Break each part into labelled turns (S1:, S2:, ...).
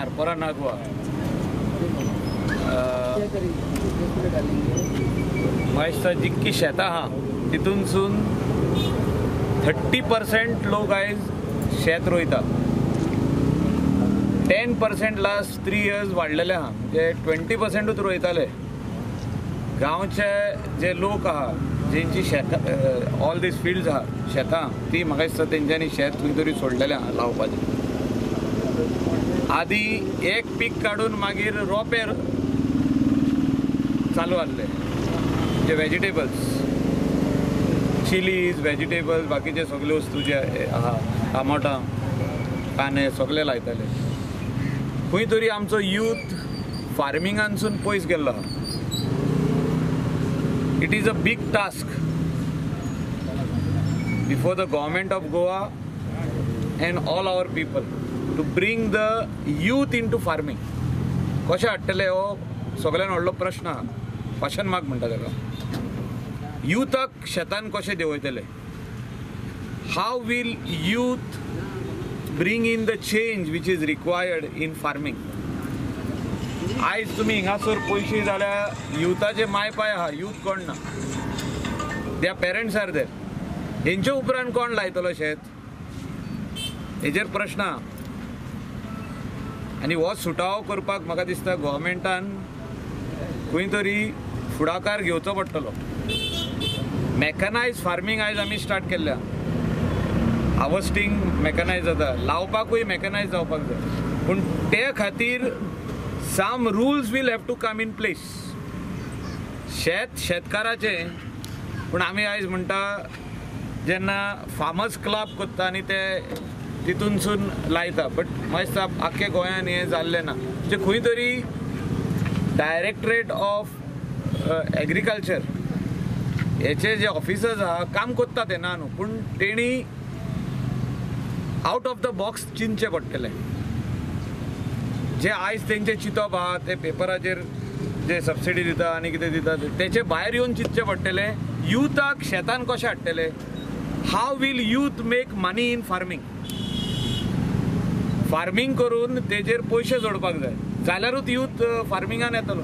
S1: आरपोरा नागवा म्हाका जितकी शेतां आहा तितूनसून 30% लोक आयज शेत रोयता. 10% लास्ट 3 years वाडलेले आहा, म्हणजे 20%च रोयताले. गांवचे जे लोक आहा जेंची शेतां ऑल दीस फिल्ड्स आहा शेतां ती म्हाका दिसता तेंच्यांनी शेत खंय तरी सोडलेलें आहा लावपाचें. आदी एक पीक काडून मागीर रोंपे चालू आसले जे वेजिटेबल्स, चिलीज, वेजिटेबल्स, बाकीचे सगळे वस्तू जे आहा टमाटां, कांदे सगळे लायताले. खंय तरी आमचो यूथ फार्मिंगानसून पयस गेल्लो आहा. It is a big task before the government of Goa and all our people to bring the youth into farming. कशें हाडटले हो सगळ्यान व्हडलो प्रश्न आहा, क्वेश्चन मार्क म्हणटा ताका. युथाक शेतान कशें देंवयतले? हाव will youth bring in the change which is required in farming? आयज तुम्ही हिंगासर पयशी जाल्यार युथाचे माय पाय आहा, यूथ कोण ना. दे पेरंट्स आर देर. हेंचे उपरांत कोण लायतलो शेत? हेजेर प्रश्न आहा. आनी हो सुटावो करपाक म्हाका दिसता गोवोरमेंटान खंय तरी फुडाकार घेवचो पडटलो. मॅकनायज फार्मींग आयज आमी स्टार्ट केल्ल्या. हार्वेस्टिंग मॅकनायज जाता, लावपाकूय मॅकनायज जावपाक जाय. पूण ते खातीर some rules will have to come in place. शेतकाराचे पूण आमी आयज म्हणटा जेन्ना फार्मर्स क्लब करता आनी ते तितूनसून लायता, बट म्हाका दिसता आख्खे गोंयान हें जाल्लें ना. म्हणजे खंय तरी डायरेक्टरेट ऑफ एग्रीकल्चर हेचे जे ऑफिसर्स आहा काम कोत्ता ते ना न्हू, पूण तेणी आउट ऑफ द बॉक्स चिंतचें पडटलें. जे आयज तेंचे चिंतप आहा ते पेपराचेर जे सबसिडी दिता आनी कितें दिता तेचे भायर येवन चिंतचें पडटलें. युथाक शेतान कशें हाडटले? How will youth make money in farming? Farming करून तेजेर पयशे जोडपाक जाय जाल्यारूच यूथ फार्मिंगान येतलो.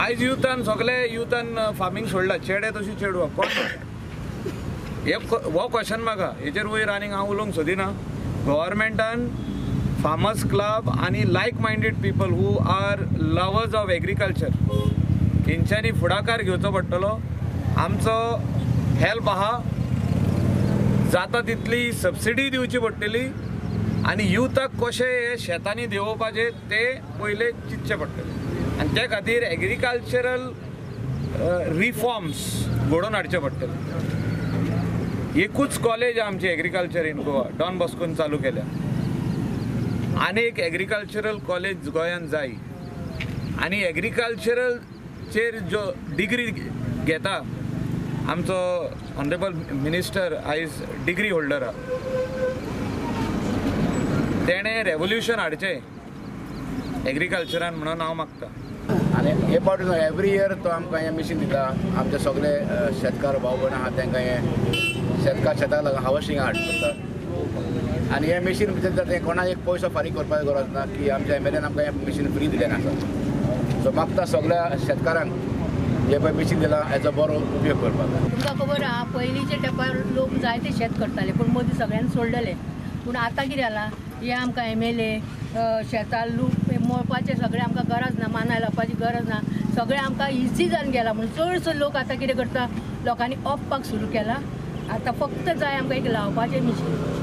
S1: आयज सगळे युथान फार्मींग सोडला. चेडे तशी चेडवा कोण हो क्वेश्चन म्हाका हेजेर वयर आनीक हांव उलोवंक सोदिना. गव्हर्मेंटान फार्मर्स क्लब आणि like minded people who are lovers of agriculture हेंच्यांनी फुडाकार घेवचो पडटलो. आमचो हेल्प आहा जाता तितली सबसिडी दिवची पडटली आनी युथाक कशें हे शेतांनी देंवोवपाचें ते पयले चिंतचें पडटलें. आनी ते खातीर एग्रीकल्चरल रिफॉर्म्स घडोवन हाडचे पडटले. एकूच कॉलेज आमची एग्रीकल्चर इन गोवा डॉन बॉस्कोन चालू केल्या. अनेक एग्रीकल्चरल कॉलेज गोंयान जाय आनी एग्रीकल्चरचेर जो डिग्री घेता आमचो ऑनरेबल मिनिस्टर आयज डिग्री होल्डर आहा. तेणें रेवोल्युशन हाडचें एग्रीकल्चरान म्हणून हांव मागता.
S2: आनी हे पावटी एवरी इयर तो आमकां हें मिशीन दिता. आमचे सगळे शेतकार भाव भयण आहा तांकां हें शेताक लागून हार्वेस्टिंग हाडटा. आनी हें मशीन भितर तें कोणाक एक पयसो फारीक करपाची गरज ना की आमच्या एमएलएन आमकां हें मशीन फ्री दिलें आसा. सो मागता सगळ्या शेतकारांक जे पळय मशीन दिलां हेचो बरो उपयोग करपाक.
S3: तुमकां खबर आहा पयलींच्या तेंपार लोक जायते शेत करताले पूण मदीं सगळ्यांनी सोडलेले. पूण आतां कितें जालां हे आमकां एमएलए शेतां लूक मळपाचें सगळें आमकां गरज ना, मानाय लावपाची गरज ना, सगळें आमकां इजी जावन गेला. म्हणून चडसो लोक आतां कितें करता लोकांनी ओपपाक सुरू केला. आतां फक्त जाय आमकां एक लावपाचें मशीन.